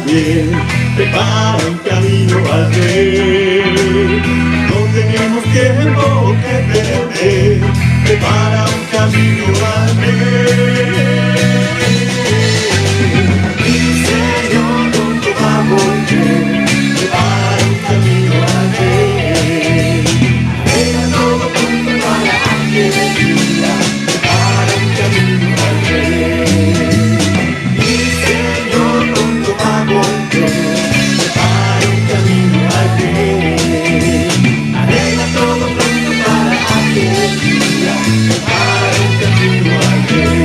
también prepara un camino al Rey. No tenemos tiempo que perder, prepara un camino al Rey. Mi Señor pronto va a volver, prepara un camino al Rey. Arregla todo pronto para aquel día, prepara un camino al Rey. Mi Señor pronto va a volver, prepara un camino al Rey. Arregla todo pronto para aquel día, prepara un camino al Rey.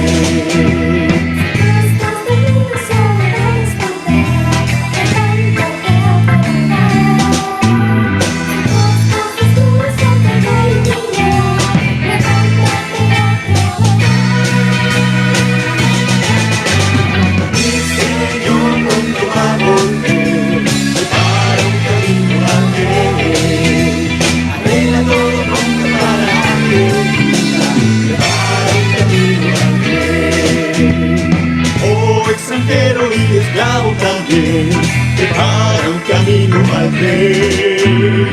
Extranjero y esclavo también, prepara un camino al Rey.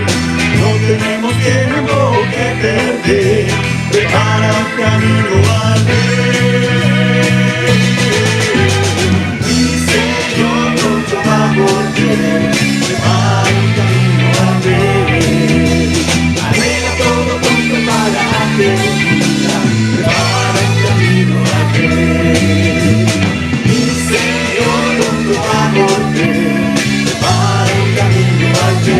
No tenemos tiempo que perder, prepara un camino al Rey. Mi Señor pronto va a volver, prepara un camino al Rey. Arregla todo pronto para aquel día, prepara un camino al Rey. Señor pronto va a volver, prepara un camino al Rey.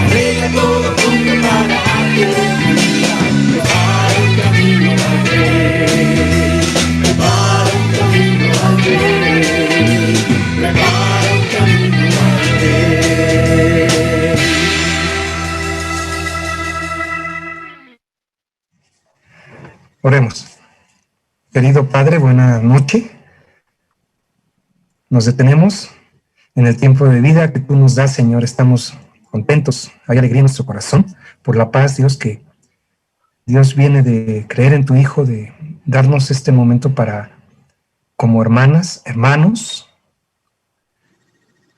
Arregla todo pronto para aquel día, prepara un camino al Rey. Prepara un camino al Rey, prepara un camino al Rey. Oremos. Querido Padre, buena noche. Nos detenemos en el tiempo de vida que tú nos das, Señor. Estamos contentos, hay alegría en nuestro corazón por la paz, Dios, que Dios viene de creer en tu Hijo, de darnos este momento para, como hermanas, hermanos,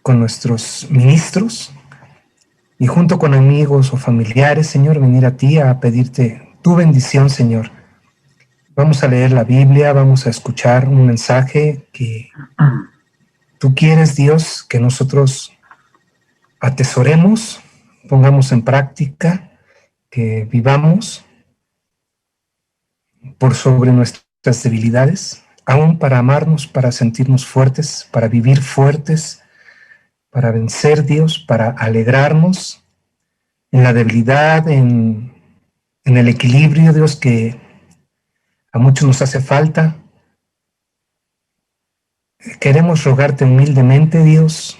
con nuestros ministros y junto con amigos o familiares, Señor, venir a ti a pedirte tu bendición, Señor. Vamos a leer la Biblia, vamos a escuchar un mensaje que tú quieres, Dios, que nosotros atesoremos, pongamos en práctica, que vivamos por sobre nuestras debilidades, aún para amarnos, para sentirnos fuertes, para vivir fuertes, para vencer, Dios, para alegrarnos en la debilidad, en el equilibrio, Dios, que a muchos nos hace falta. Queremos rogarte humildemente, Dios,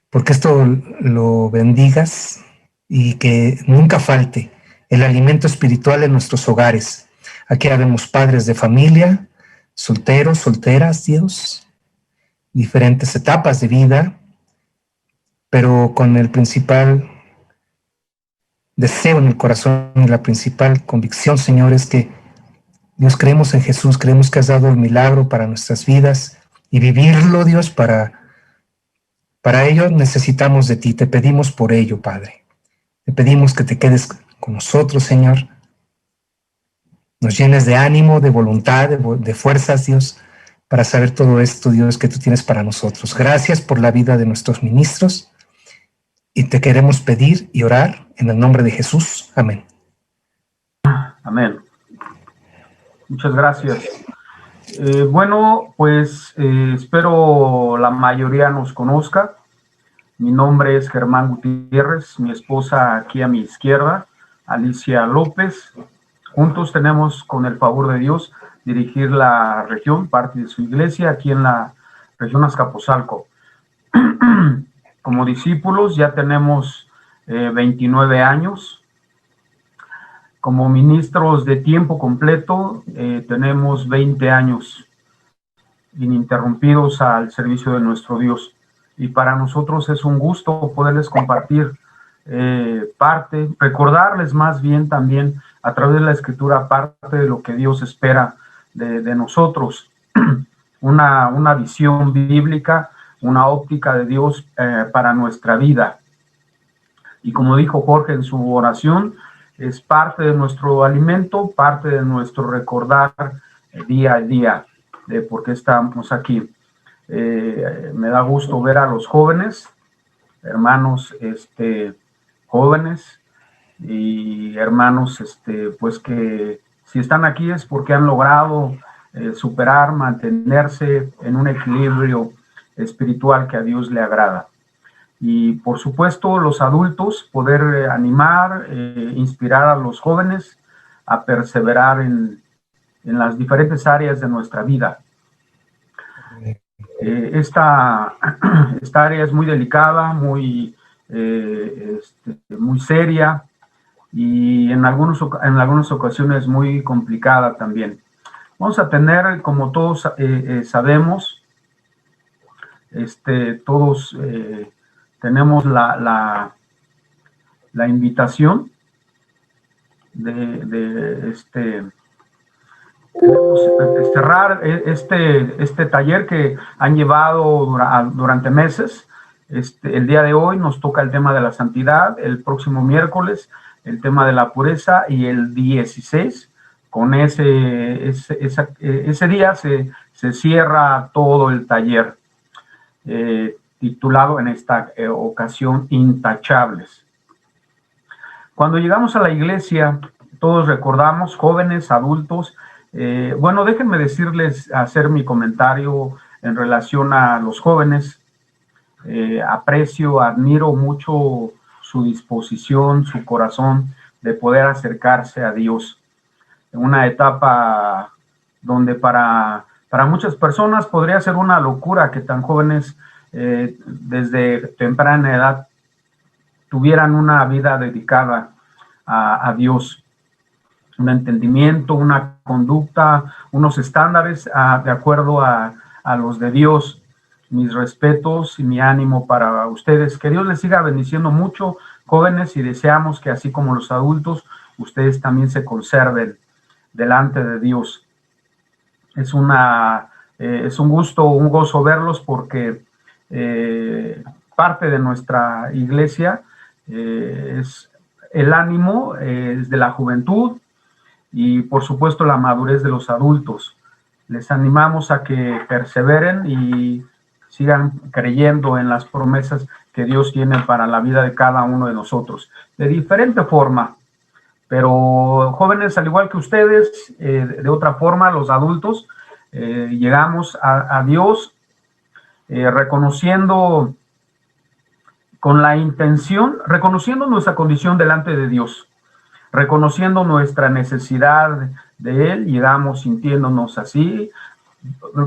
porque esto lo bendigas y que nunca falte el alimento espiritual en nuestros hogares. Aquí habemos padres de familia, solteros, solteras, Dios, diferentes etapas de vida, pero con el principal deseo en el corazón y la principal convicción, Señor, es que Dios, creemos en Jesús, creemos que has dado el milagro para nuestras vidas y vivirlo, Dios, para ello necesitamos de ti. Te pedimos por ello, Padre. Te pedimos que te quedes con nosotros, Señor. Nos llenes de ánimo, de voluntad, de fuerzas, Dios, para saber todo esto, Dios, que tú tienes para nosotros. Gracias por la vida de nuestros ministros y te queremos pedir y orar en el nombre de Jesús. Amén. Amén. Muchas gracias. Bueno, pues espero la mayoría nos conozca. Mi nombre es Germán Gutiérrez, mi esposa aquí a mi izquierda, Alicia López. Juntos tenemos, con el favor de Dios, dirigir la región, parte de su iglesia, aquí en la región Azcapotzalco. Como discípulos ya tenemos 29 años. Como ministros de tiempo completo tenemos 20 años ininterrumpidos al servicio de nuestro Dios. Y para nosotros es un gusto poderles compartir recordarles más bien también a través de la Escritura parte de lo que Dios espera de nosotros. Una visión bíblica, una óptica de Dios para nuestra vida. Y como dijo Jorge en su oración, es parte de nuestro alimento, parte de nuestro recordar día a día de por qué estamos aquí. Me da gusto ver a los jóvenes, hermanos jóvenes y hermanos pues que si están aquí es porque han logrado superar, mantenerse en un equilibrio espiritual que a Dios le agrada. Y por supuesto los adultos, poder animar, inspirar a los jóvenes a perseverar en las diferentes áreas de nuestra vida. Esta área es muy delicada, muy seria y en algunas ocasiones muy complicada también. Vamos a tener, como todos sabemos, todos tenemos la invitación de cerrar este taller que han llevado durante meses. El día de hoy nos toca el tema de la santidad, el próximo miércoles el tema de la pureza y el 16, con ese día se cierra todo el taller titulado en esta ocasión Intachables. Cuando llegamos a la iglesia, todos recordamos, jóvenes, adultos, bueno, déjenme hacer mi comentario en relación a los jóvenes. Aprecio, admiro mucho su disposición, su corazón de poder acercarse a Dios. En una etapa donde para muchas personas podría ser una locura que tan jóvenes desde temprana edad tuvieran una vida dedicada a Dios. Un entendimiento, una conducta, unos estándares de acuerdo a los de Dios. Mis respetos y mi ánimo para ustedes. Que Dios les siga bendiciendo mucho, jóvenes, y deseamos que así como los adultos, ustedes también se conserven delante de Dios. Es un gusto, un gozo verlos porque parte de nuestra iglesia es el ánimo es de la juventud y por supuesto la madurez de los adultos. Les animamos a que perseveren y sigan creyendo en las promesas que Dios tiene para la vida de cada uno de nosotros, de diferente forma. Pero jóvenes, al igual que ustedes, de otra forma, los adultos, llegamos a Dios reconociendo con la intención, reconociendo nuestra condición delante de Dios, reconociendo nuestra necesidad de Él, llegamos sintiéndonos así,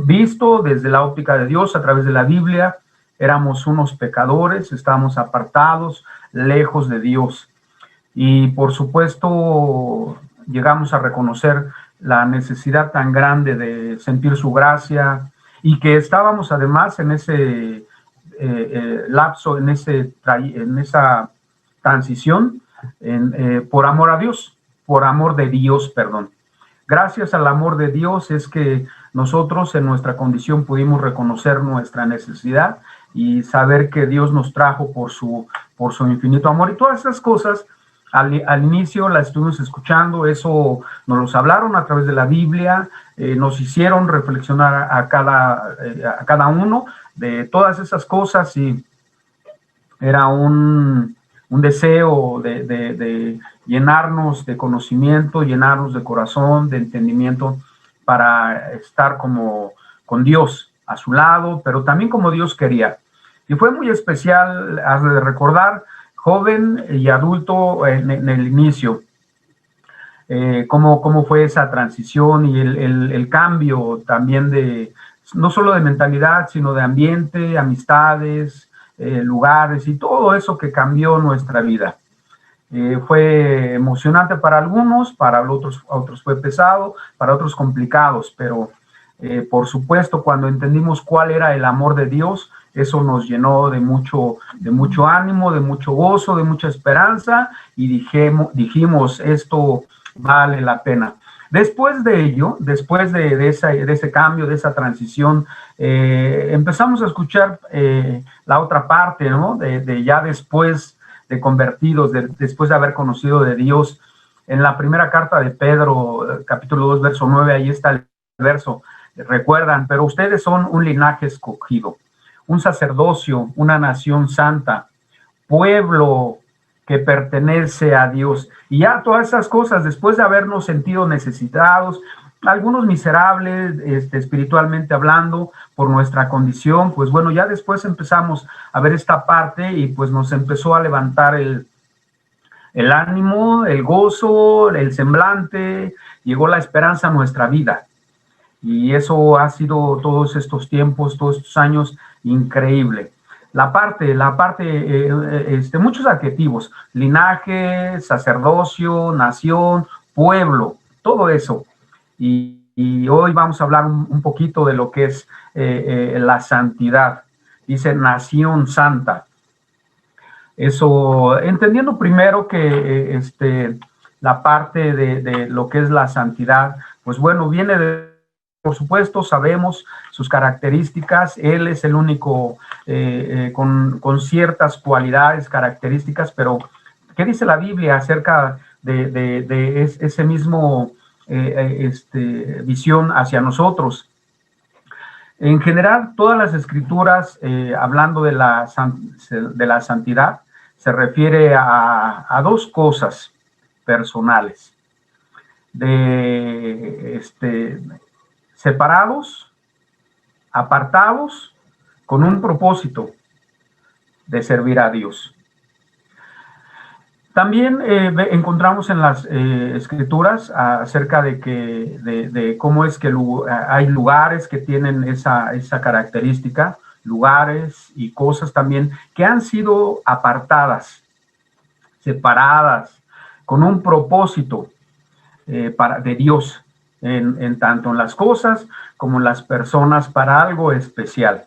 visto desde la óptica de Dios a través de la Biblia, éramos unos pecadores, estábamos apartados, lejos de Dios. Y por supuesto llegamos a reconocer la necesidad tan grande de sentir su gracia y que estábamos además en ese lapso, en esa transición por amor a Dios, por amor de Dios, perdón. Gracias al amor de Dios es que nosotros en nuestra condición pudimos reconocer nuestra necesidad y saber que Dios nos trajo por su infinito amor. Y todas esas cosas, al inicio las estuvimos escuchando, eso nos los hablaron a través de la Biblia, nos hicieron reflexionar a cada uno de todas esas cosas y era un deseo de llenarnos de conocimiento, llenarnos de corazón, de entendimiento para estar con Dios a su lado, pero también como Dios quería. Y fue muy especial, has de recordar, joven y adulto en el inicio, cómo fue esa transición y el cambio también no solo de mentalidad, sino de ambiente, amistades, lugares y todo eso que cambió nuestra vida. Fue emocionante para algunos, para otros fue pesado, para otros complicados, pero por supuesto cuando entendimos cuál era el amor de Dios, eso nos llenó de mucho ánimo, de mucho gozo, de mucha esperanza y dijimos, esto vale la pena. Después de ello, después de ese cambio, de esa transición, empezamos a escuchar la otra parte, ¿no? De ya después de convertidos, después de haber conocido de Dios. En la primera carta de Pedro, capítulo 2, verso 9, ahí está el verso, recuerdan, pero ustedes son un linaje escogido, un sacerdocio, una nación santa, pueblo que pertenece a Dios. Y ya todas esas cosas, después de habernos sentido necesitados, algunos miserables, espiritualmente hablando, por nuestra condición, pues bueno, ya después empezamos a ver esta parte y pues nos empezó a levantar el ánimo, el gozo, el semblante, llegó la esperanza a nuestra vida. Y eso ha sido todos estos tiempos, todos estos años, increíble. Muchos adjetivos, linaje, sacerdocio, nación, pueblo, todo eso. Y hoy vamos a hablar un poquito de lo que es la santidad. Dice nación santa. Eso, entendiendo primero que la parte de lo que es la santidad, pues bueno, viene de, por supuesto, sabemos sus características. Él es el único con ciertas cualidades, características, pero ¿qué dice la Biblia acerca de ese mismo visión hacia nosotros? En general, todas las escrituras, hablando de la santidad, se refiere a dos cosas personales, separados, apartados, con un propósito de servir a Dios. También encontramos en las escrituras acerca de cómo es que hay lugares que tienen esa característica, lugares y cosas también que han sido apartadas, separadas, con un propósito de Dios, tanto en las cosas como en las personas, para algo especial.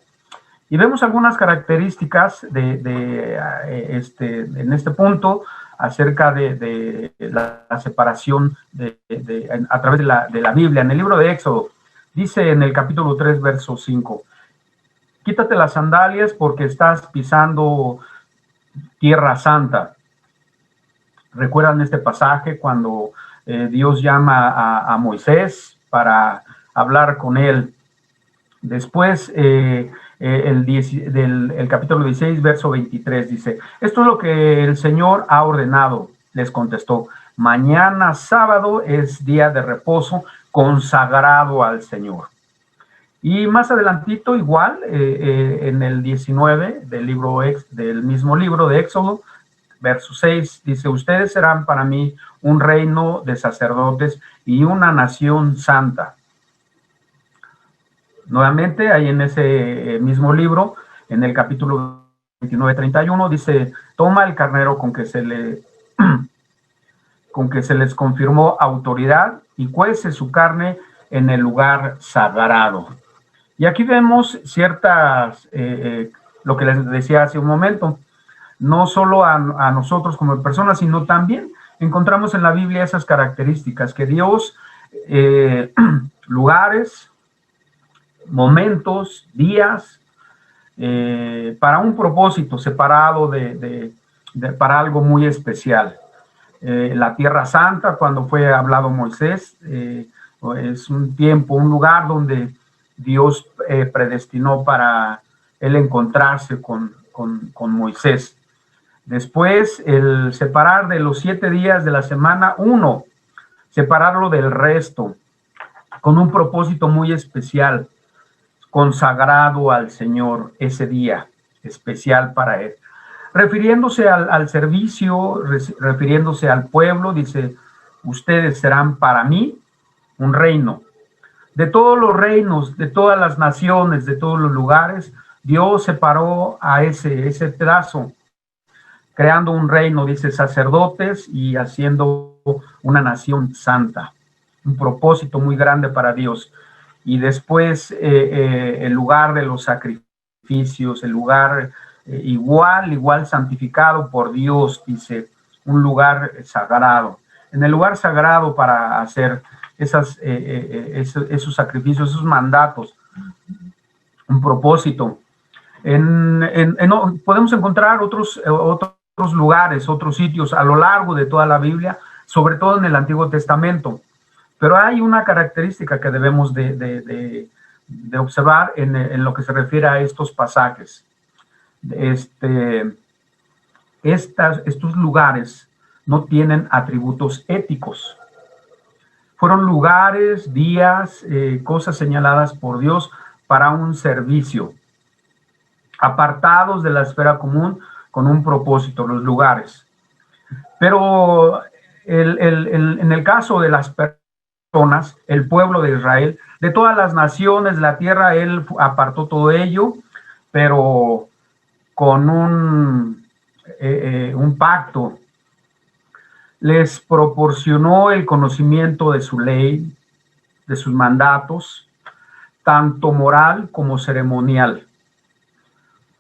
Y vemos algunas características en este punto acerca de la separación a través de la Biblia. En el libro de Éxodo, dice en el capítulo 3, verso 5, quítate las sandalias porque estás pisando tierra santa. ¿Recuerdan este pasaje cuando Dios llama a Moisés para hablar con él? Después, el capítulo 16, verso 23, dice, esto es lo que el Señor ha ordenado, les contestó, mañana sábado es día de reposo consagrado al Señor. Y más adelantito, igual, en el 19 del mismo libro de Éxodo, verso 6, dice, ustedes serán para mí un reino de sacerdotes y una nación santa. Nuevamente, ahí en ese mismo libro, en el capítulo 29-31, dice, toma el carnero con que se les confirmó autoridad y cuece su carne en el lugar sagrado. Y aquí vemos ciertas, lo que les decía hace un momento, no solo a nosotros como personas, sino también encontramos en la Biblia esas características, que Dios, lugares, momentos, días, para un propósito separado para algo muy especial. La Tierra Santa, cuando fue hablado Moisés, es un tiempo, un lugar donde Dios predestinó para él encontrarse con Moisés. Después, el separar de los 7 días de la semana, uno, separarlo del resto, con un propósito muy especial, consagrado al Señor ese día, especial para Él. Refiriéndose al servicio, refiriéndose al pueblo, dice, ustedes serán para mí un reino. De todos los reinos, de todas las naciones, de todos los lugares, Dios separó a ese pedazo, creando un reino, dice, sacerdotes y haciendo una nación santa. Un propósito muy grande para Dios. Y después el lugar de los sacrificios, el lugar igual santificado por Dios, dice, un lugar sagrado. En el lugar sagrado para hacer esos sacrificios, esos mandatos, un propósito. Podemos encontrar otros lugares, otros sitios a lo largo de toda la Biblia, sobre todo en el Antiguo Testamento. Pero hay una característica que debemos de observar en lo que se refiere a estos pasajes. Estos lugares no tienen atributos éticos. Fueron lugares, días, cosas señaladas por Dios para un servicio, apartados de la esfera común con un propósito, los lugares. Pero en el caso de las personas, el pueblo de Israel, de todas las naciones de la tierra, él apartó todo ello, pero con un pacto. Les proporcionó el conocimiento de su ley, de sus mandatos, tanto moral como ceremonial.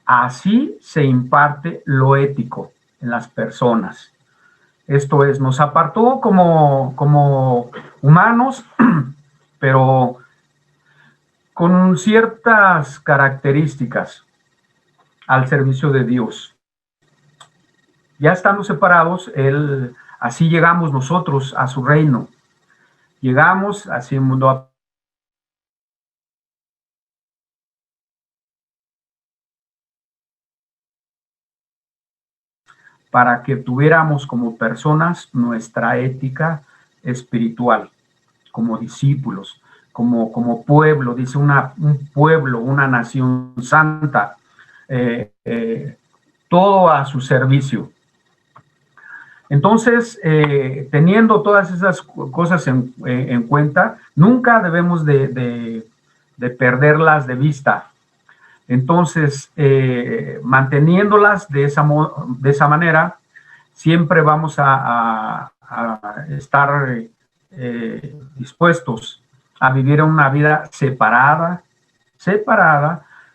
Así se imparte lo ético en las personas. Esto es, nos apartó como humanos, pero con ciertas características al servicio de Dios. Ya estando separados, así llegamos nosotros a su reino. Llegamos así en mundo para que tuviéramos como personas nuestra ética espiritual, como discípulos, como pueblo, dice un pueblo, una nación santa, todo a su servicio. Entonces, teniendo todas esas cosas en cuenta, nunca debemos de perderlas de vista. Entonces, manteniéndolas de esa manera, siempre vamos a estar dispuestos a vivir una vida separada,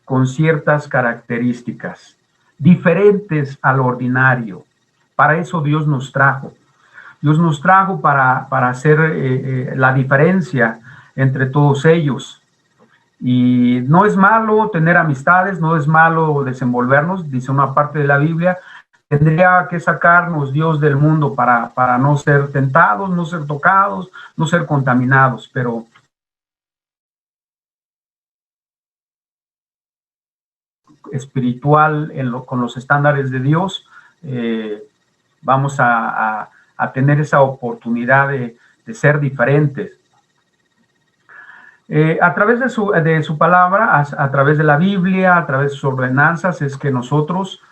con ciertas características, diferentes al ordinario. Para eso Dios nos trajo. Dios nos trajo para hacer la diferencia entre todos ellos. Y no es malo tener amistades, no es malo desenvolvernos, dice una parte de la Biblia. Tendría que sacarnos Dios del mundo para no ser tentados, no ser tocados, no ser contaminados, pero espiritual con los estándares de Dios, vamos a tener esa oportunidad de ser diferentes. A través de su palabra, a través de la Biblia, a través de sus ordenanzas, es que nosotros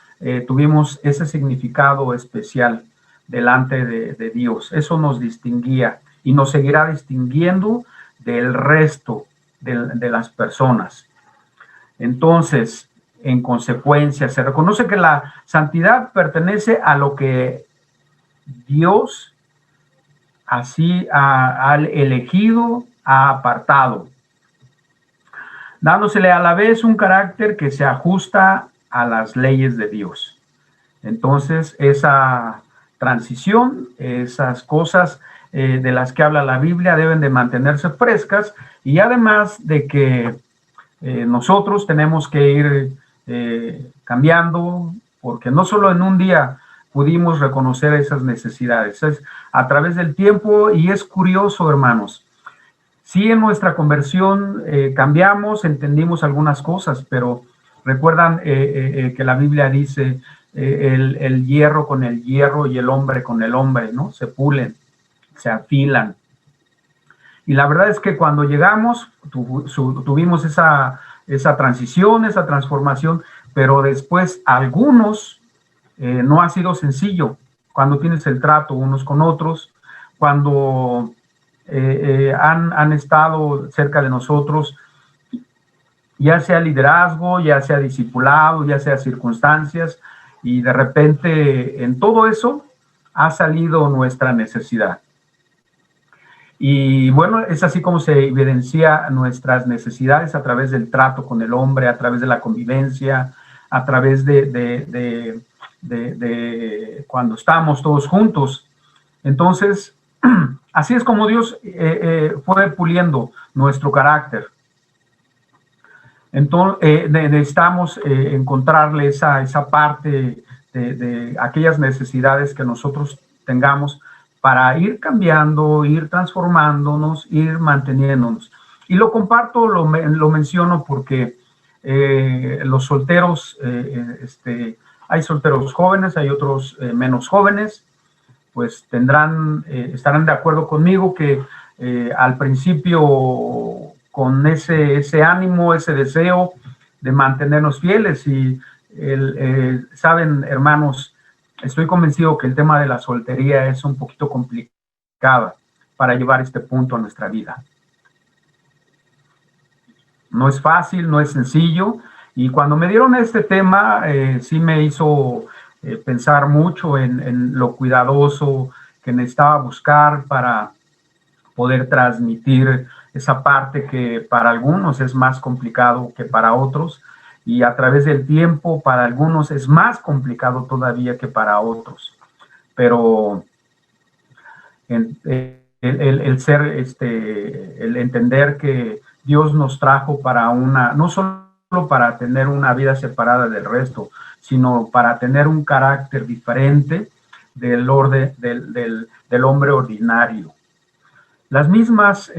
tuvimos ese significado especial delante de Dios. Eso nos distinguía y nos seguirá distinguiendo del resto de las personas. Entonces, en consecuencia, se reconoce que la santidad pertenece a lo que Dios así ha elegido, ha apartado, dándosele a la vez un carácter que se ajusta a las leyes de Dios. Entonces, esa transición, esas cosas de las que habla la Biblia deben de mantenerse frescas, y además de que nosotros tenemos que ir cambiando, porque no solo en un día pudimos reconocer esas necesidades, es a través del tiempo. Y es curioso, hermanos, sí, en nuestra conversión cambiamos, entendimos algunas cosas, pero recuerdan que la Biblia dice el hierro con el hierro y el hombre con el hombre, ¿no? Se pulen, se afilan. Y la verdad es que cuando llegamos, tuvimos esa transición, esa transformación, pero después algunos no ha sido sencillo cuando tienes el trato unos con otros, cuando han estado cerca de nosotros, ya sea liderazgo, ya sea discipulado, ya sea circunstancias, y de repente en todo eso ha salido nuestra necesidad. Y bueno, es así como se evidencia nuestras necesidades a través del trato con el hombre, a través de la convivencia, a través de cuando estamos todos juntos. Entonces, Así es como Dios fue puliendo nuestro carácter. Entonces, necesitamos encontrarle esa parte de aquellas necesidades que nosotros tengamos para ir cambiando, ir transformándonos, ir manteniéndonos. Y lo comparto, lo menciono porque los solteros, hay solteros jóvenes, hay otros menos jóvenes, pues estarán de acuerdo conmigo que al principio con ese ánimo, ese deseo de mantenernos fieles y saben, hermanos, estoy convencido que el tema de la soltería es un poquito complicada para llevar este punto a nuestra vida. No es fácil, no es sencillo, y cuando me dieron este tema, sí me hizo pensar mucho en lo cuidadoso que necesitaba buscar para poder transmitir esa parte que para algunos es más complicado que para otros, y a través del tiempo para algunos es más complicado todavía que para otros. Pero el entender que Dios nos trajo para no solo para tener una vida separada del resto, sino para tener un carácter diferente del hombre ordinario. Las mismas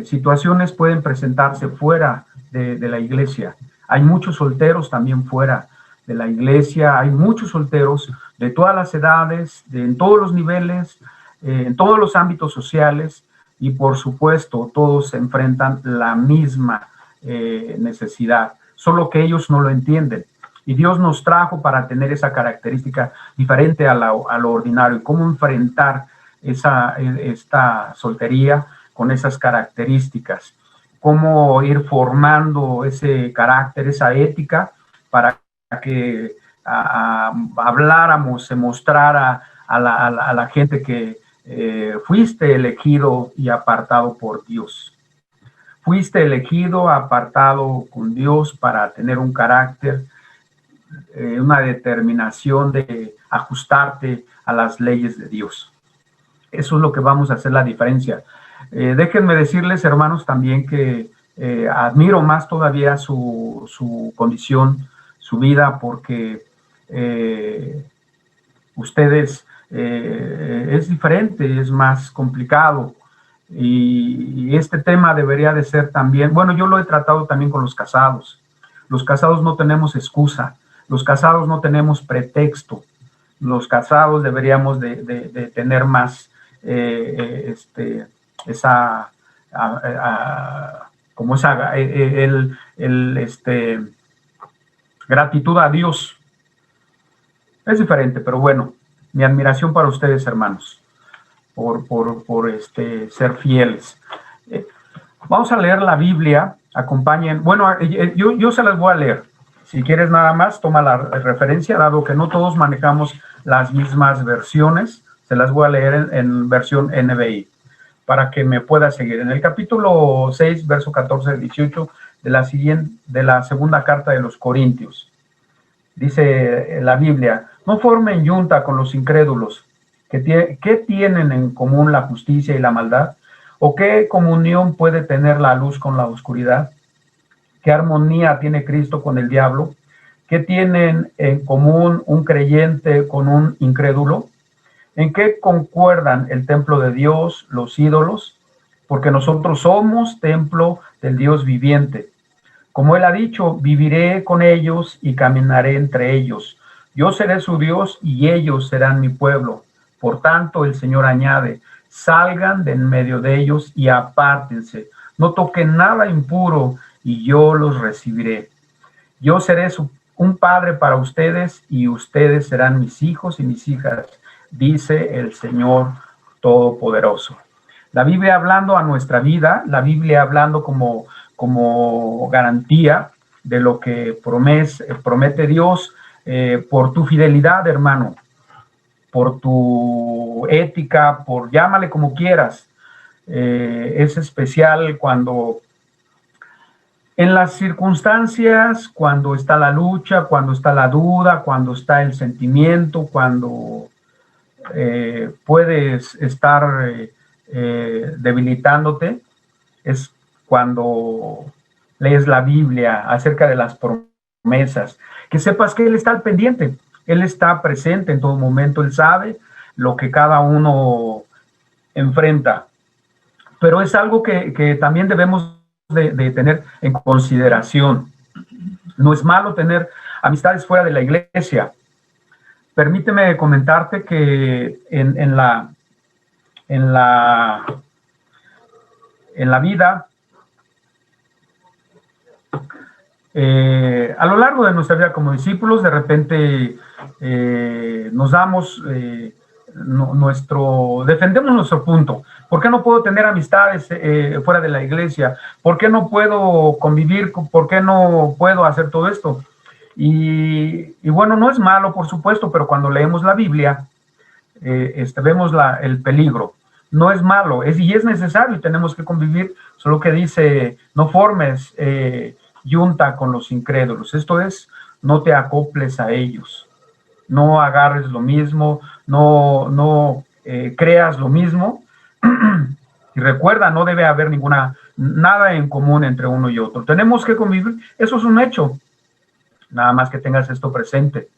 situaciones pueden presentarse fuera de la iglesia. Hay muchos solteros también fuera de la iglesia, hay muchos solteros de todas las edades, en todos los niveles, en todos los ámbitos sociales, y por supuesto todos enfrentan la misma necesidad, solo que ellos no lo entienden. Y Dios nos trajo para tener esa característica diferente a lo ordinario, y cómo enfrentar esta soltería con esas características, cómo ir formando ese carácter, esa ética, para que habláramos, se mostrara a la gente que fuiste elegido y apartado por Dios. Fuiste elegido, apartado con Dios para tener un carácter, una determinación de ajustarte a las leyes de Dios. Eso es lo que vamos a hacer la diferencia. Déjenme decirles, hermanos, también que admiro más todavía su condición, su vida, porque ustedes es diferente, es más complicado. Y este tema debería de ser también, bueno, yo lo he tratado también con los casados. Los casados no tenemos excusa, los casados no tenemos pretexto. Los casados deberíamos de tener más gratitud a Dios. Es diferente, pero bueno, mi admiración para ustedes, hermanos, por ser fieles. Vamos a leer la Biblia, acompañen. Bueno, yo se las voy a leer. Si quieres nada más, toma la referencia, dado que no todos manejamos las mismas versiones. Se las voy a leer en versión NBI, para que me pueda seguir. En el capítulo 6, verso 14 al 18, de la segunda carta de los Corintios, dice la Biblia: no formen yunta con los incrédulos. ¿Qué tienen en común la justicia y la maldad? ¿O qué comunión puede tener la luz con la oscuridad? ¿Qué armonía tiene Cristo con el diablo? ¿Qué tienen en común un creyente con un incrédulo? ¿En qué concuerdan el templo de Dios, los ídolos? Porque nosotros somos templo del Dios viviente. Como Él ha dicho, viviré con ellos y caminaré entre ellos. Yo seré su Dios y ellos serán mi pueblo. Por tanto, el Señor añade: salgan de en medio de ellos y apártense. No toquen nada impuro y yo los recibiré. Yo seré un padre para ustedes y ustedes serán mis hijos y mis hijas, dice el Señor Todopoderoso. La Biblia hablando a nuestra vida, la Biblia hablando como garantía de lo que promete Dios, por tu fidelidad, hermano, por tu ética, llámale como quieras. Es especial cuando en las circunstancias, cuando está la lucha, cuando está la duda, cuando está el sentimiento, cuando puedes estar debilitándote, es cuando lees la Biblia acerca de las promesas, que sepas que Él está al pendiente, Él está presente en todo momento, Él sabe lo que cada uno enfrenta, pero es algo que también debemos de tener en consideración. No es malo tener amistades fuera de la iglesia. Permíteme comentarte que en la vida, a lo largo de nuestra vida como discípulos, de repente nos damos defendemos nuestro punto. ¿Por qué no puedo tener amistades fuera de la iglesia? ¿Por qué no puedo convivir? ¿Por qué no puedo hacer todo esto? Y bueno, no es malo, por supuesto, pero cuando leemos la Biblia, vemos el peligro. No es malo, y es necesario, y tenemos que convivir, solo que dice, no formes yunta con los incrédulos. Esto es, no te acoples a ellos, no agarres lo mismo, no creas lo mismo. Y recuerda, no debe haber nada en común entre uno y otro. Tenemos que convivir, eso es un hecho. Nada más que tengas esto presente.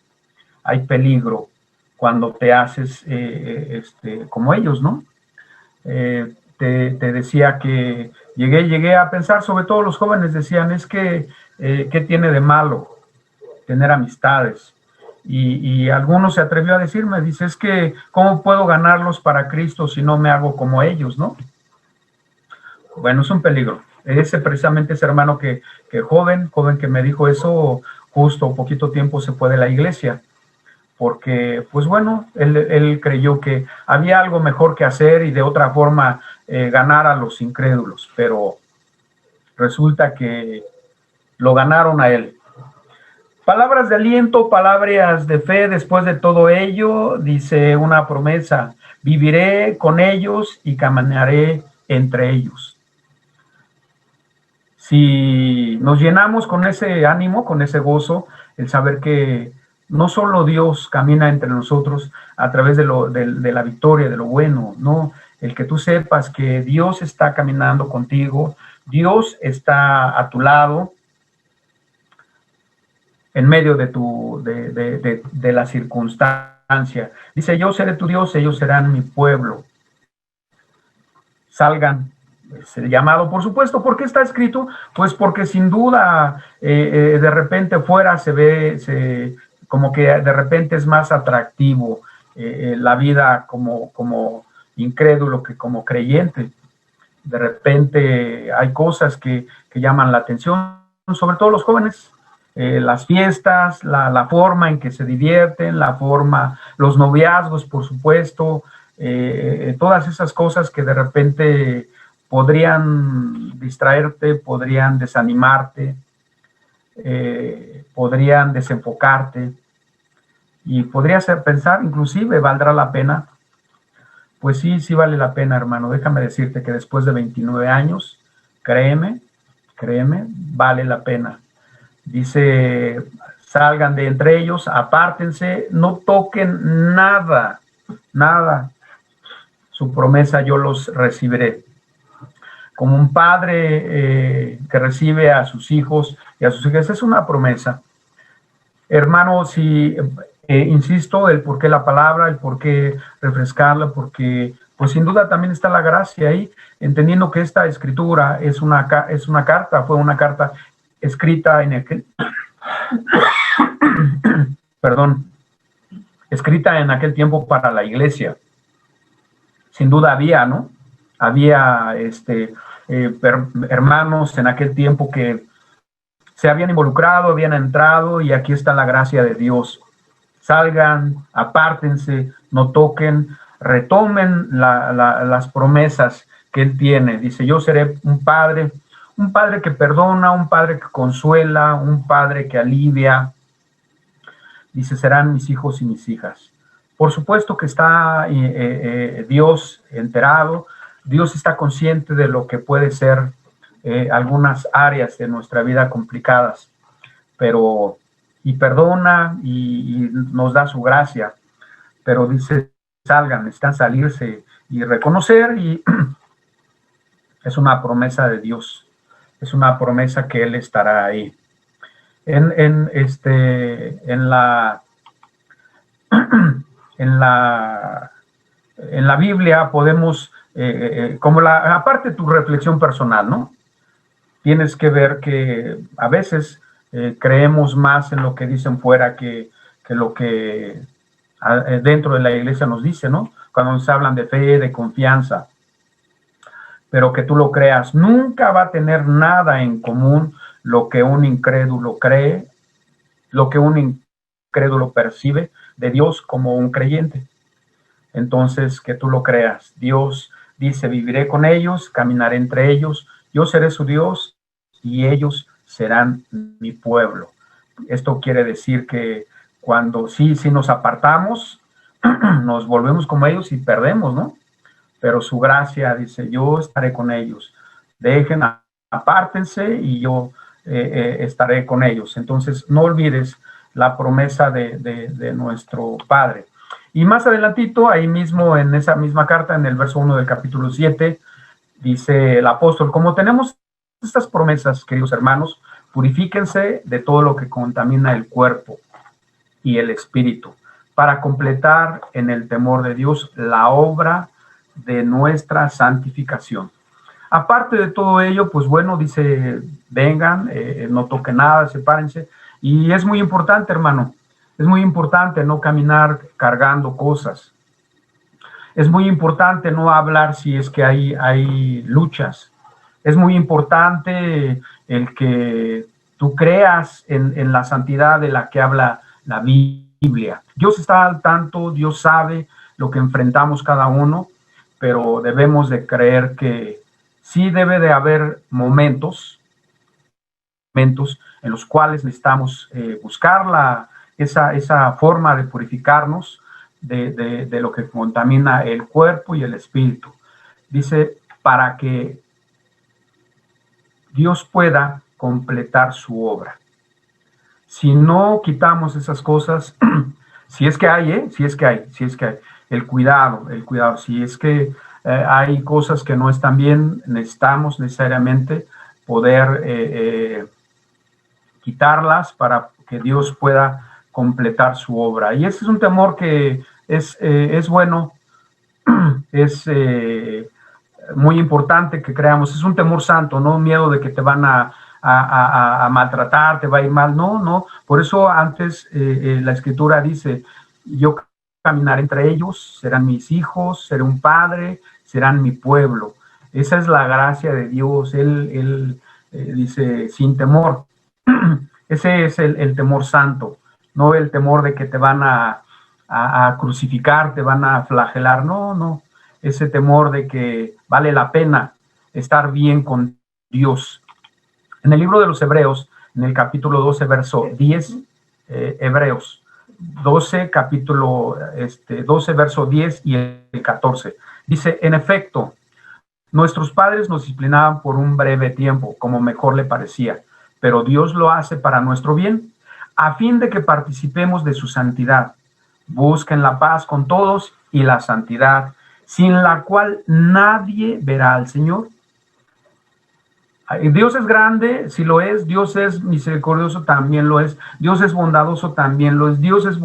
Hay peligro cuando te haces como ellos, ¿no? Te decía que llegué a pensar, sobre todo los jóvenes decían, es que, ¿qué tiene de malo tener amistades? Y algunos se atrevió a decirme, dice, es que, ¿cómo puedo ganarlos para Cristo si no me hago como ellos, no? Bueno, es un peligro. Precisamente ese hermano joven que me dijo eso, justo poquito tiempo se fue de la iglesia, porque, pues bueno, él creyó que había algo mejor que hacer y de otra forma ganar a los incrédulos, pero resulta que lo ganaron a él. Palabras de aliento, palabras de fe, después de todo ello, dice una promesa, viviré con ellos y caminaré entre ellos. Si nos llenamos con ese ánimo, con ese gozo, el saber que no solo Dios camina entre nosotros a través de la victoria, de lo bueno, no, el que tú sepas que Dios está caminando contigo, Dios está a tu lado, en medio de la circunstancia. Dice, yo seré tu Dios, ellos serán mi pueblo. Salgan. Es el llamado, por supuesto. ¿Por qué está escrito? Pues porque sin duda de repente fuera se ve como que de repente es más atractivo la vida como incrédulo que como creyente. De repente hay cosas que llaman la atención, sobre todo los jóvenes. Las fiestas, la forma en que se divierten, los noviazgos, por supuesto, todas esas cosas que de repente podrían distraerte, podrían desanimarte, podrían desenfocarte y podría hacer pensar, inclusive, ¿valdrá la pena? Pues sí vale la pena, hermano. Déjame decirte que después de 29 años, créeme, vale la pena. Dice, salgan de entre ellos, apártense, no toquen nada. Su promesa yo los recibiré. Como un padre que recibe a sus hijos y a sus hijas, es una promesa. Hermano, si insisto, el por qué la palabra, el por qué refrescarla, porque pues sin duda también está la gracia ahí, entendiendo que esta escritura es una carta, fue una carta escrita en aquel escrita en aquel tiempo para la iglesia. Sin duda había, ¿no? Había hermanos en aquel tiempo que se habían involucrado, habían entrado, y aquí está la gracia de Dios. Salgan, apártense, no toquen, retomen las promesas que Él tiene. Dice, yo seré un padre que perdona, un padre que consuela, un padre que alivia. Dice, serán mis hijos y mis hijas. Por supuesto que está Dios enterado, Dios está consciente de lo que puede ser algunas áreas de nuestra vida complicadas, pero y perdona y nos da su gracia, pero dice, salgan, necesitan salirse y reconocer, y es una promesa de Dios, es una promesa que Él estará ahí. En la Biblia podemos, aparte de tu reflexión personal, ¿no? Tienes que ver que a veces creemos más en lo que dicen fuera que lo que dentro de la iglesia nos dice, ¿no? Cuando nos hablan de fe, de confianza, pero que tú lo creas. Nunca va a tener nada en común lo que un incrédulo cree, lo que un incrédulo percibe de Dios como un creyente. Entonces, que tú lo creas. Dios dice, viviré con ellos, caminaré entre ellos, yo seré su Dios y ellos serán mi pueblo. Esto quiere decir que cuando sí nos apartamos, nos volvemos como ellos y perdemos, ¿no? Pero su gracia dice, yo estaré con ellos. Dejen, apártense y yo estaré con ellos. Entonces, no olvides la promesa de nuestro Padre. Y más adelantito, ahí mismo, en esa misma carta, en el verso 1 del capítulo 7, dice el apóstol, como tenemos estas promesas, queridos hermanos, purifíquense de todo lo que contamina el cuerpo y el espíritu, para completar en el temor de Dios la obra de nuestra santificación. Aparte de todo ello, pues bueno, dice, vengan, no toquen nada, sepárense. Y es muy importante, hermano, es muy importante no caminar cargando cosas. Es muy importante no hablar si es que hay luchas. Es muy importante el que tú creas en la santidad de la que habla la Biblia. Dios está al tanto, Dios sabe lo que enfrentamos cada uno, pero debemos de creer que sí debe de haber momentos en los cuales necesitamos buscar esa forma de purificarnos de lo que contamina el cuerpo y el espíritu. Dice, para que Dios pueda completar su obra. Si no quitamos esas cosas, si es que hay, el cuidado, si es que hay cosas que no están bien, necesitamos necesariamente poder quitarlas para que Dios pueda completar su obra. Y ese es un temor que es bueno, es muy importante que creamos. Es un temor santo, no miedo de que te van a maltratar, te va a ir mal. No. Por eso antes la Escritura dice, yo caminaré entre ellos, serán mis hijos, seré un padre, serán mi pueblo. Esa es la gracia de Dios. Él dice, sin temor. Ese es el temor santo, no el temor de que te van a crucificar, te van a flagelar. No. Ese temor de que vale la pena estar bien con Dios. En el libro de los Hebreos, en el capítulo 12, verso 10, Hebreos 12, capítulo 12, verso 10 y el 14, dice, en efecto, nuestros padres nos disciplinaban por un breve tiempo, como mejor le parecía, pero Dios lo hace para nuestro bien, a fin de que participemos de su santidad. Busquen la paz con todos y la santidad, sin la cual nadie verá al Señor. Dios es grande, sí lo es. Dios es misericordioso, también lo es. Dios es bondadoso, también lo es. Dios es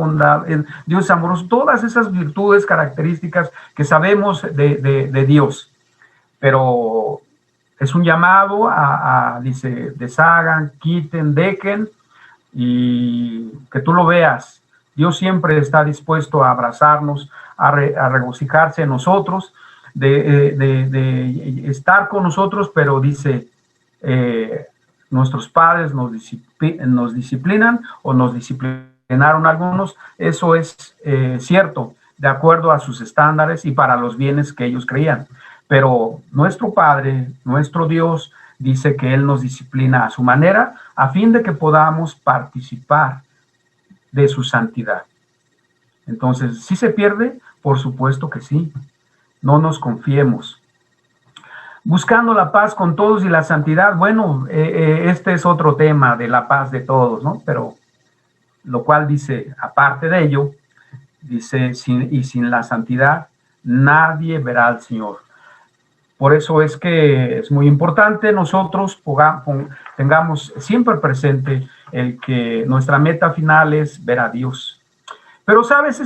Dios es amoroso. Todas esas virtudes, características que sabemos de Dios. Pero es un llamado dice, deshagan, quiten, dejen, y que tú lo veas. Dios siempre está dispuesto a abrazarnos, a regocijarse en nosotros, de estar con nosotros, pero dice, nuestros padres nos disciplinan o nos disciplinaron algunos. Eso es cierto, de acuerdo a sus estándares y para los bienes que ellos creían. Pero nuestro Padre, nuestro Dios, dice que Él nos disciplina a su manera, a fin de que podamos participar de su santidad. Entonces, ¿sí se pierde? Por supuesto que sí. No nos confiemos. Buscando la paz con todos y la santidad, bueno, este es otro tema de la paz de todos, ¿no? Pero lo cual dice, aparte de ello, dice, sin la santidad nadie verá al Señor. Por eso es que es muy importante nosotros tengamos siempre presente el que nuestra meta final es ver a Dios. Pero, ¿sabes?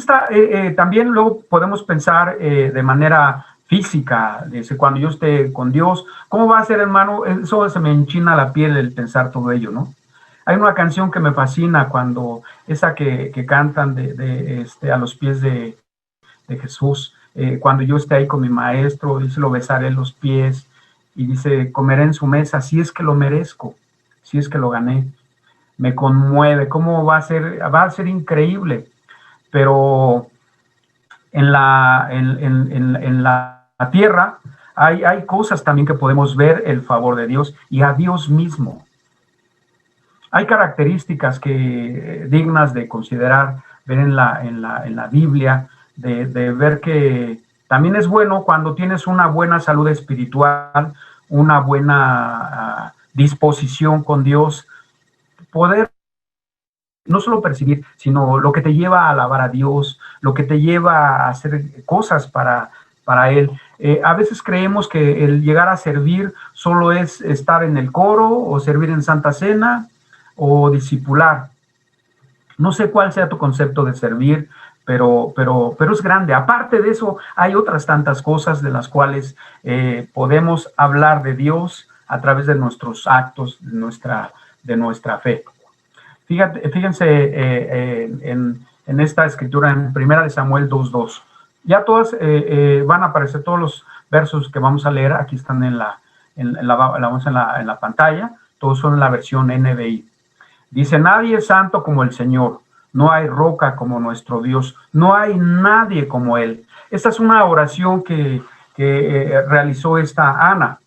También luego podemos pensar de manera física, dice, cuando yo esté con Dios, ¿cómo va a ser, hermano? Eso se me enchina la piel el pensar todo ello, ¿no? Hay una canción que me fascina cuando, esa que cantan a los pies de Jesús, cuando yo esté ahí con mi maestro, dice, lo besaré en los pies, y dice, comeré en su mesa, si es que lo merezco, si es que lo gané. Me conmueve, ¿cómo va a ser? Va a ser increíble, pero en la tierra hay cosas también que podemos ver el favor de Dios y a Dios mismo. Hay características dignas de considerar, ver en la Biblia, de ver que también es bueno cuando tienes una buena salud espiritual, una buena disposición con Dios, poder no solo percibir, sino lo que te lleva a alabar a Dios, lo que te lleva a hacer cosas para Él. A veces creemos que el llegar a servir solo es estar en el coro o servir en Santa Cena o discipular. No sé cuál sea tu concepto de servir, pero es grande. Aparte de eso, hay otras tantas cosas de las cuales podemos hablar de Dios a través de nuestros actos, de nuestra fe. Fíjense en esta escritura en 1 Samuel 2:2. Ya todas van a aparecer, todos los versos que vamos a leer, aquí están en la pantalla, todos son en la versión NBI. Dice, nadie es santo como el Señor, no hay roca como nuestro Dios, no hay nadie como Él. Esta es una oración que realizó esta Ana,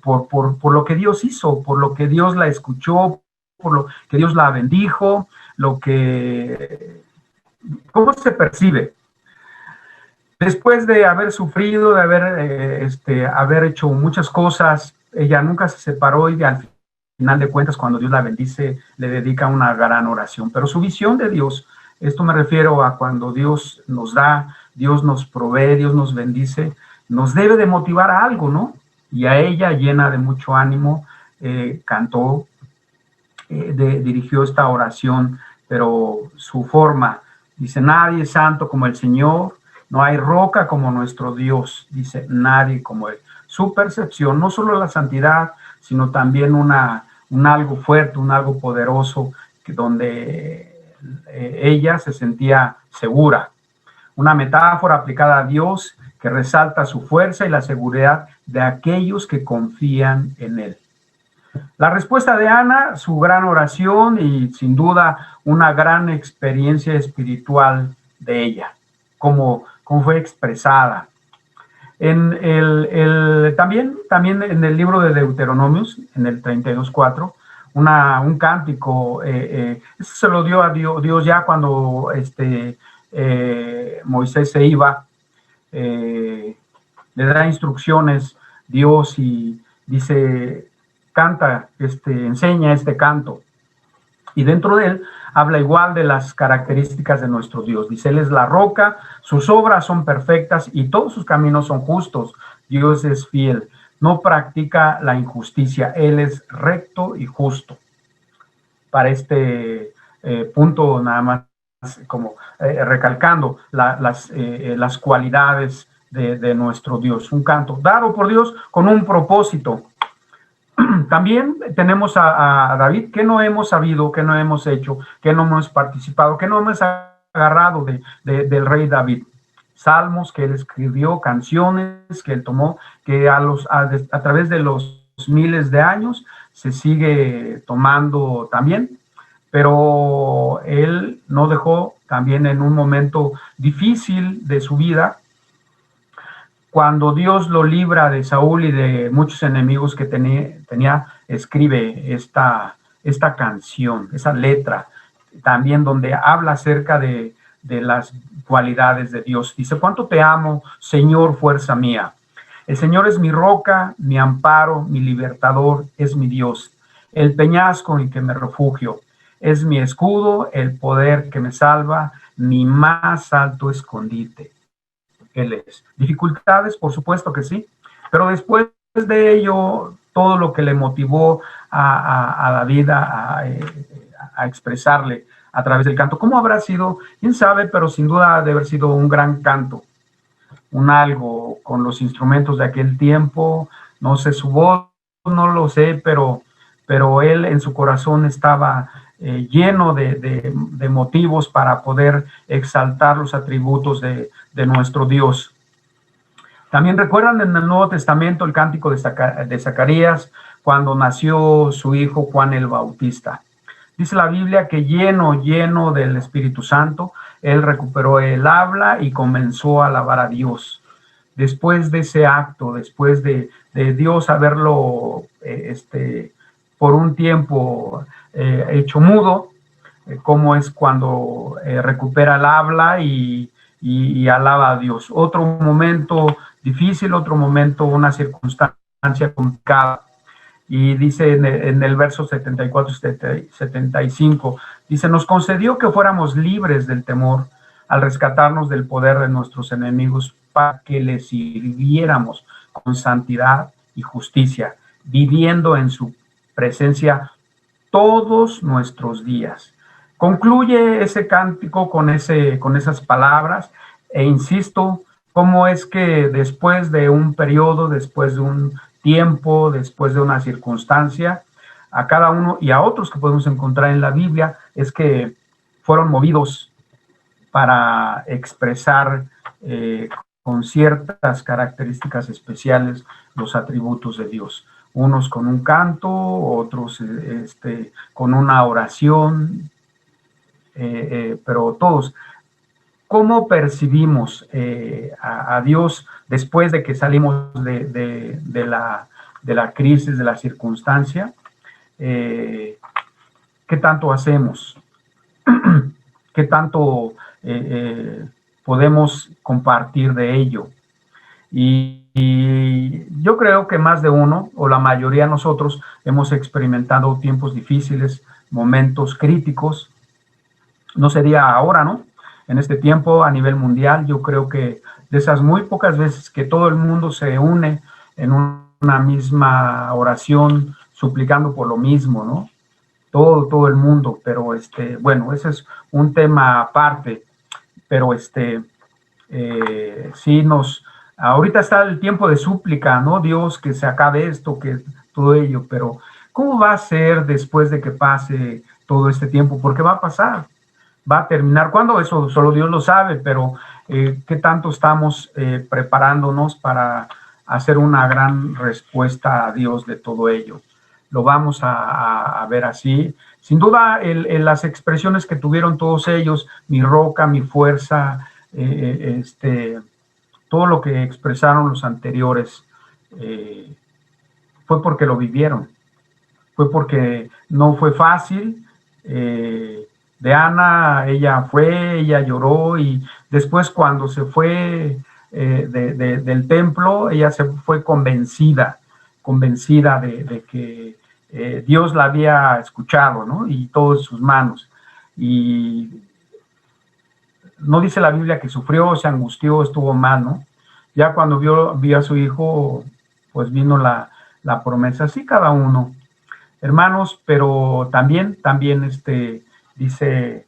por lo que Dios hizo, por lo que Dios la escuchó, por lo que Dios la bendijo, ¿cómo se percibe? Después de haber sufrido, de haber hecho muchas cosas, ella nunca se separó y al final de cuentas, cuando Dios la bendice, le dedica una gran oración. Pero su visión de Dios, esto me refiero a cuando Dios nos da, Dios nos provee, Dios nos bendice, nos debe de motivar a algo, ¿no? Y a ella, llena de mucho ánimo, cantó, dirigió esta oración, pero su forma, dice, nadie es santo como el Señor, no hay roca como nuestro Dios, dice, nadie como Él. Su percepción, no solo la santidad, sino también un algo fuerte, un algo poderoso, donde ella se sentía segura. Una metáfora aplicada a Dios que resalta su fuerza y la seguridad de aquellos que confían en Él. La respuesta de Ana, su gran oración y sin duda una gran experiencia espiritual de ella, como fue expresada. También en el libro de Deuteronomios, en el 32:4, un cántico, eso se lo dio a Dios ya cuando Moisés se iba, le da instrucciones Dios y dice, canta, enseña este canto. Y dentro de él habla igual de las características de nuestro Dios. Dice, Él es la roca, sus obras son perfectas y todos sus caminos son justos. Dios es fiel, no practica la injusticia, Él es recto y justo. Para este punto nada más como recalcando las cualidades de nuestro Dios. Un canto dado por Dios con un propósito. También tenemos a David, que no hemos sabido, que no hemos hecho, que no hemos participado, que no hemos agarrado del rey David. Salmos que él escribió, canciones que él tomó, que a través de los miles de años se sigue tomando también, pero él no dejó también en un momento difícil de su vida, cuando Dios lo libra de Saúl y de muchos enemigos que tenía, escribe esta canción, esa letra, también donde habla acerca de las cualidades de Dios. Dice, ¿cuánto te amo, Señor, fuerza mía? El Señor es mi roca, mi amparo, mi libertador, es mi Dios, el peñasco en que me refugio, es mi escudo, el poder que me salva, mi más alto escondite. Él es. Dificultades, por supuesto que sí, pero después de ello, todo lo que le motivó a David a expresarle a través del canto. ¿Cómo habrá sido? ¿Quién sabe? Pero sin duda ha de haber sido un gran canto, un algo con los instrumentos de aquel tiempo, no sé su voz, no lo sé, pero él en su corazón estaba lleno de motivos para poder exaltar los atributos de nuestro Dios. También recuerdan en el Nuevo Testamento el cántico de Zacarías cuando nació su hijo Juan el Bautista. Dice la Biblia que lleno del Espíritu Santo, él recuperó el habla y comenzó a alabar a Dios. Después de ese acto, después de Dios haberlo por un tiempo hecho mudo, cómo es cuando recupera el habla y alaba a Dios. Otro momento difícil, otro momento, una circunstancia complicada. Y dice en el verso 74-75, dice, nos concedió que fuéramos libres del temor al rescatarnos del poder de nuestros enemigos para que le sirviéramos con santidad y justicia, viviendo en su presencia todos nuestros días. Concluye ese cántico con esas palabras e insisto, cómo es que después de un periodo, después de un tiempo, después de una circunstancia, a cada uno y a otros que podemos encontrar en la Biblia, es que fueron movidos para expresar con ciertas características especiales los atributos de Dios. Unos con un canto, otros con una oración, pero todos. ¿Cómo percibimos a Dios después de que salimos de la crisis, de la circunstancia? ¿Qué tanto hacemos? ¿Qué tanto podemos compartir de ello? Y yo creo que más de uno, o la mayoría de nosotros, hemos experimentado tiempos difíciles, momentos críticos. No sería ahora, ¿no? En este tiempo a nivel mundial, yo creo que de esas muy pocas veces que todo el mundo se une en una misma oración, suplicando por lo mismo, ¿no? Todo el mundo, pero bueno, ese es un tema aparte, pero sí ahorita está el tiempo de súplica, ¿no? Dios, que se acabe esto, que todo ello, pero ¿cómo va a ser después de que pase todo este tiempo? Porque va a pasar. Va a terminar. ¿Cuándo? Eso solo Dios lo sabe, pero ¿qué tanto estamos preparándonos para hacer una gran respuesta a Dios de todo ello? Lo vamos a ver así. Sin duda, las expresiones que tuvieron todos ellos, mi roca, mi fuerza, todo lo que expresaron los anteriores, fue porque lo vivieron. Fue porque no fue fácil. De Ana, ella lloró y después cuando se fue del templo, ella se fue convencida de que Dios la había escuchado, ¿no? Y todo en sus manos. Y no dice la Biblia que sufrió, se angustió, estuvo mal, ¿no? Ya cuando vio a su hijo, pues vino la promesa. Así cada uno, hermanos, pero también dice,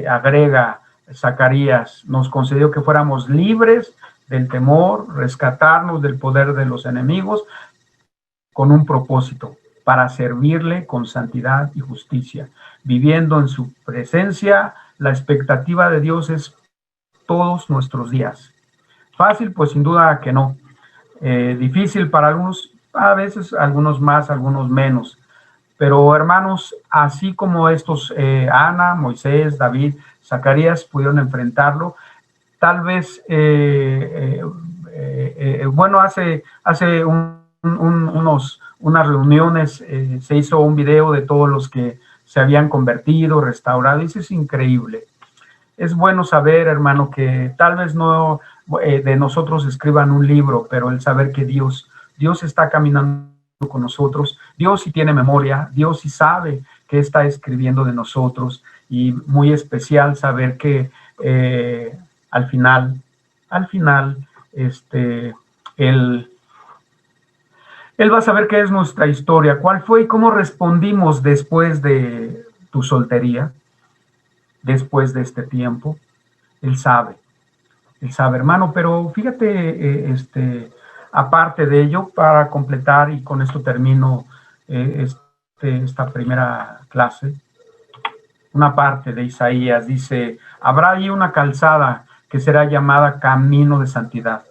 agrega Zacarías, nos concedió que fuéramos libres del temor, rescatarnos del poder de los enemigos, con un propósito, para servirle con santidad y justicia, viviendo en su presencia. La expectativa de Dios es todos nuestros días. Fácil, pues sin duda que no. Difícil para algunos, a veces algunos más, algunos menos. Pero hermanos, así como estos, Ana, Moisés, David, Zacarías pudieron enfrentarlo, tal vez, bueno, hace unas reuniones se hizo un video de todos los que se habían convertido, restaurado, y eso es increíble. Es bueno saber, hermano, que tal vez no de nosotros escriban un libro, pero el saber que Dios está caminando con nosotros, Dios sí tiene memoria, Dios sí sabe qué está escribiendo de nosotros, y muy especial saber que al final al final, él va a saber qué es nuestra historia, cuál fue y cómo respondimos después de tu soltería, después de este tiempo. Él sabe, hermano, pero fíjate, aparte de ello, para completar, y con esto termino esta primera clase, una parte de Isaías dice: habrá ahí una calzada que será llamada camino de santidad.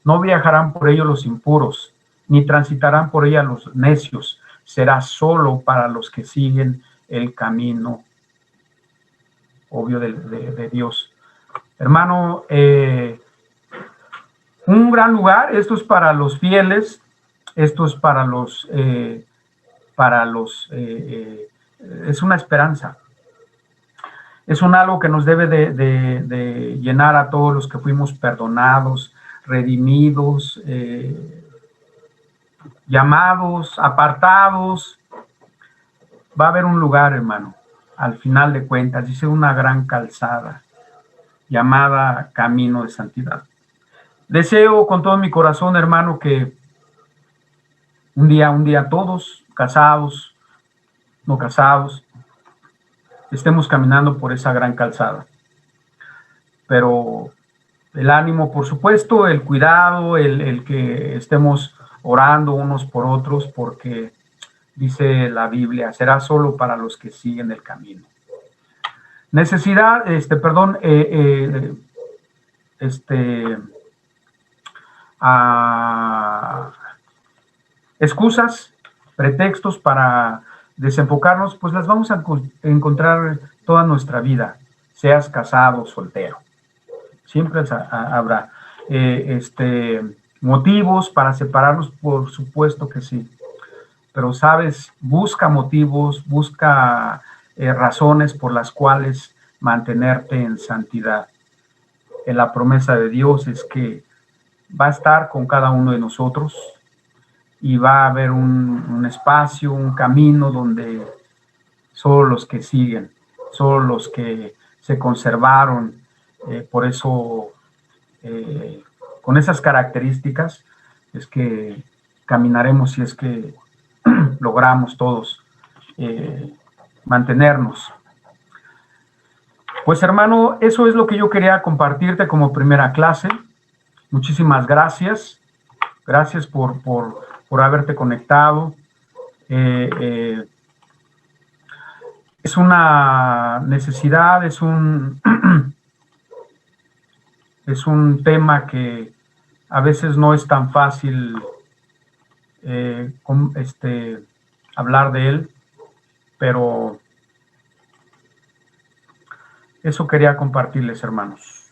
No viajarán por ello los impuros, ni transitarán por ella los necios. Será solo para los que siguen el camino obvio de Dios. Hermano, un gran lugar. Esto es para los fieles, esto es para los, es una esperanza. Es un algo que nos debe de llenar a todos los que fuimos perdonados, redimidos, llamados, apartados. Va a haber un lugar, hermano, al final de cuentas, dice, una gran calzada llamada camino de santidad. Deseo con todo mi corazón, hermano, que un día todos, casados, no casados, estemos caminando por esa gran calzada. Pero el ánimo, por supuesto, el cuidado, el que estemos orando unos por otros, porque dice la Biblia, será solo para los que siguen el camino. Necesidad, excusas, pretextos para desenfocarnos, pues las vamos a encontrar toda nuestra vida, seas casado o soltero. Siempre habrá motivos para separarnos, por supuesto que sí. Pero, ¿sabes? Busca motivos, busca razones por las cuales mantenerte en santidad. La promesa de Dios es que va a estar con cada uno de nosotros y va a haber un espacio, un camino donde solo los que siguen, solo los que se conservaron, por eso, con esas características, es que caminaremos, si es que logramos todos mantenernos. Pues, hermano, eso es lo que yo quería compartirte como primera clase. Muchísimas gracias. Gracias por haberte conectado. Es una necesidad, es un tema que a veces no es tan fácil hablar de él, pero eso quería compartirles, hermanos.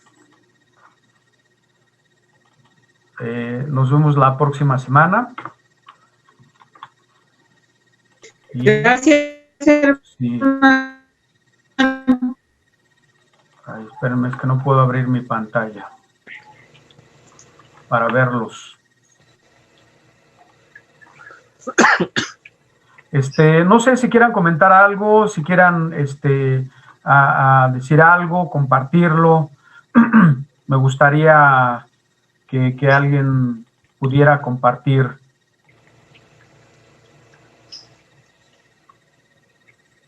Nos vemos la próxima semana. Gracias. Sí. Ay, espérenme, es que no puedo abrir mi pantalla para verlos. No sé si quieran comentar algo, si quieran a decir algo, compartirlo. Me gustaría que alguien pudiera compartir.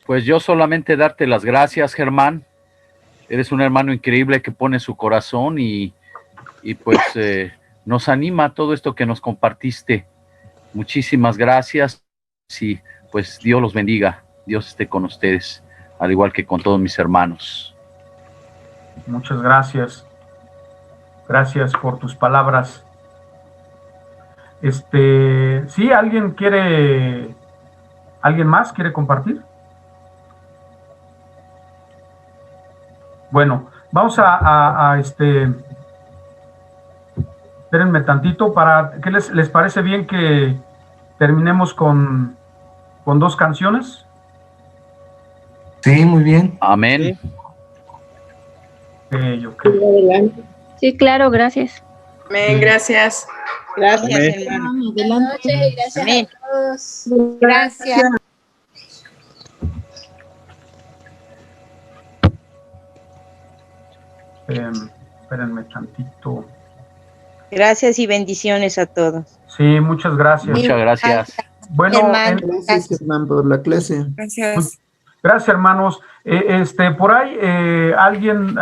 Pues yo solamente darte las gracias, Germán. Eres un hermano increíble que pone su corazón y pues nos anima todo esto que nos compartiste. Muchísimas gracias y pues Dios los bendiga. Dios esté con ustedes, al igual que con todos mis hermanos. Muchas gracias. Gracias por tus palabras. ¿Sí? ¿Alguien más quiere compartir? Bueno, vamos espérenme tantito ¿qué les parece bien que terminemos con 2 canciones? Sí, muy bien. Amén. Okay. Sí, claro, gracias. Amén, gracias. Gracias, Amén. hermano. Buenas noches y gracias Amén. a todos. Gracias. Espérenme tantito. Gracias y bendiciones a todos. Sí, muchas gracias. Muchas gracias. Bueno, Hermano, Gracias, hermano, por la clase. Gracias. gracias, hermanos. Por ahí, alguien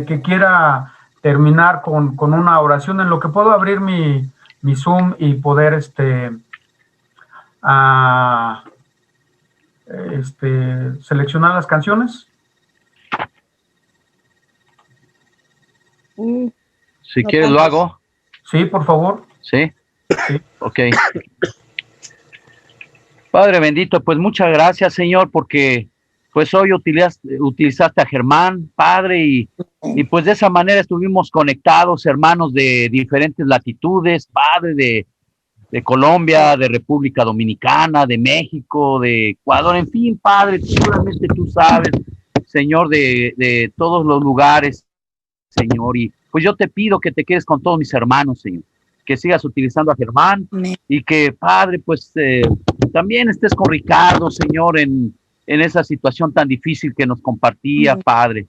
que quiera terminar con una oración, en lo que puedo abrir mi Zoom y poder seleccionar las canciones. Si quieres lo hago. Sí, por favor. ¿Sí? Sí. Ok. Padre bendito, pues muchas gracias, Señor, porque pues hoy utilizaste a Germán, Padre, y pues de esa manera estuvimos conectados, hermanos de diferentes latitudes, Padre, de Colombia, de República Dominicana, de México, de Ecuador, en fin, Padre, seguramente tú sabes, Señor, de todos los lugares, Señor, y pues yo te pido que te quedes con todos mis hermanos, Señor, que sigas utilizando a Germán y que, Padre, pues también estés con Ricardo, Señor, en esa situación tan difícil que nos compartía, Padre.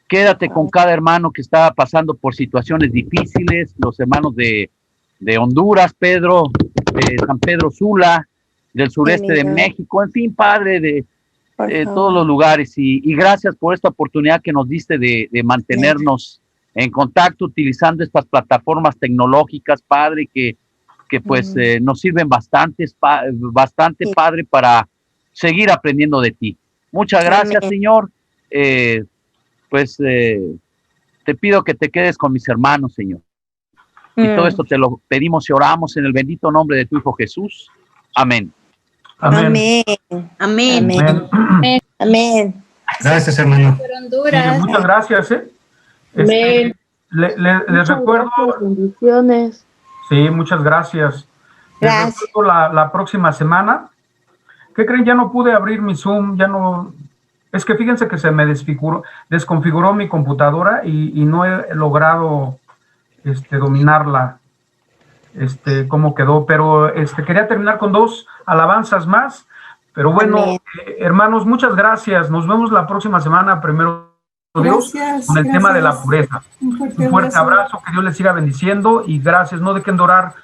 Quédate con cada hermano que está pasando por situaciones difíciles, los hermanos de Honduras, Pedro, de San Pedro Sula, del sureste de México, en fin, Padre, de todos los lugares. Y gracias por esta oportunidad que nos diste de mantenernos en contacto utilizando estas plataformas tecnológicas, Padre, que pues nos sirven bastante, Padre, para seguir aprendiendo de ti. Muchas gracias, Señor. Te pido que te quedes con mis hermanos, Señor. Y todo esto te lo pedimos y oramos en el bendito nombre de tu Hijo Jesús. Amén. Amén. Amén. Amén. Amén. Gracias, hermano. Por Sí, Honduras. muchas gracias. Amén. Les recuerdo. Bendiciones. Sí, muchas gracias. Gracias. Les recuerdo la próxima semana. ¿Qué creen? Ya no pude abrir mi Zoom, ya no. Es que fíjense que se me desconfiguró mi computadora y no he logrado dominarla, cómo quedó, pero quería terminar con 2 alabanzas más, pero bueno, hermanos, muchas gracias, nos vemos la próxima semana, primero Dios, con el tema de la pureza. Un fuerte abrazo, que Dios les siga bendiciendo y gracias, no dejen de orar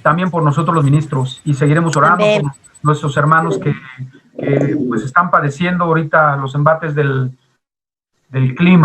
también por nosotros los ministros y seguiremos orando por nuestros hermanos que pues están padeciendo ahorita los embates del clima.